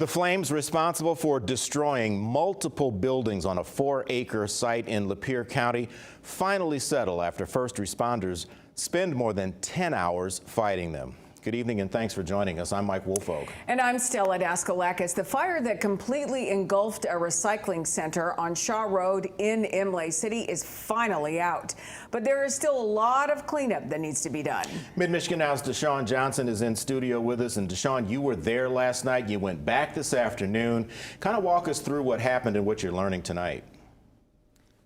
The flames responsible for destroying multiple buildings on a 4-acre site in Lapeer County finally settle after first responders spend more than 10 hours fighting them. Good evening and thanks for joining us. I'm Mike Woolfolk. And I'm Stella Daskalakis. The fire that completely engulfed a recycling center on Shaw Road in Imlay City is finally out. But there is still a lot of cleanup that needs to be done. Mid-MichiganNow's Deshaun Johnson is in studio with us. And Deshaun, you were there last night. You went back this afternoon. Kind of walk us through what happened and what you're learning tonight.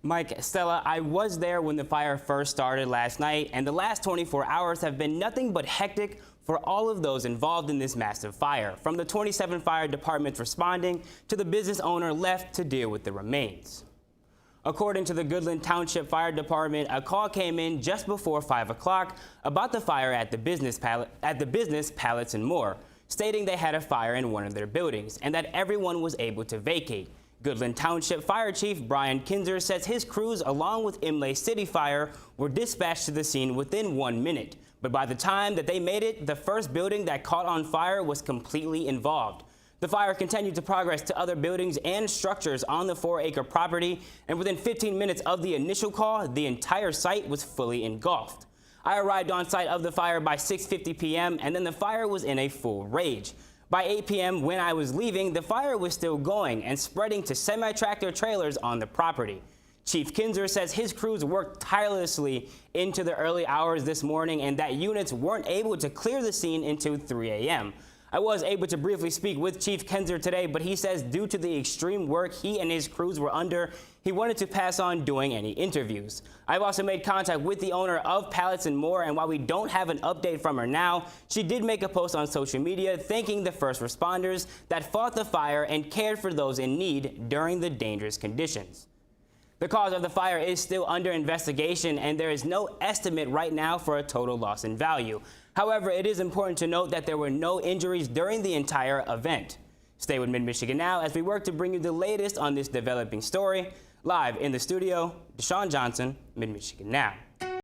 Mike, Stella, I was there when the fire first started last night, and the last 24 hours have been nothing but hectic for all of those involved in this massive fire, from the 27 fire departments responding to the business owner left to deal with the remains. According to the Goodland Township Fire Department, a call came in just before 5 o'clock about the fire at the business Pallets N More, stating they had a fire in one of their buildings and that everyone was able to vacate. Goodland Township Fire Chief Brian Kinzer says his crews, along with Imlay City Fire, were dispatched to the scene within 1 minute. But by the time that they made it, the first building that caught on fire was completely involved. The fire continued to progress to other buildings and structures on the 4-acre property, and within 15 minutes of the initial call, the entire site was fully engulfed. I arrived on site of the fire by 6:50 p.m., and then the fire was in a full rage. By 8 p.m. when I was leaving, the fire was still going and spreading to semi-tractor trailers on the property. Chief Kinzer says his crews worked tirelessly into the early hours this morning and that units weren't able to clear the scene until 3 a.m. I was able to briefly speak with Chief Kinzer today, but he says due to the extreme work he and his crews were under, he wanted to pass on doing any interviews. I've also made contact with the owner of Pallets N More, and while we don't have an update from her now, she did make a post on social media thanking the first responders that fought the fire and cared for those in need during the dangerous conditions. The cause of the fire is still under investigation, and there is no estimate right now for a total loss in value. However, it is important to note that there were no injuries during the entire event. Stay with Mid-Michigan Now as we work to bring you the latest on this developing story. Live in the studio, Deshaun Johnson, Mid-Michigan Now.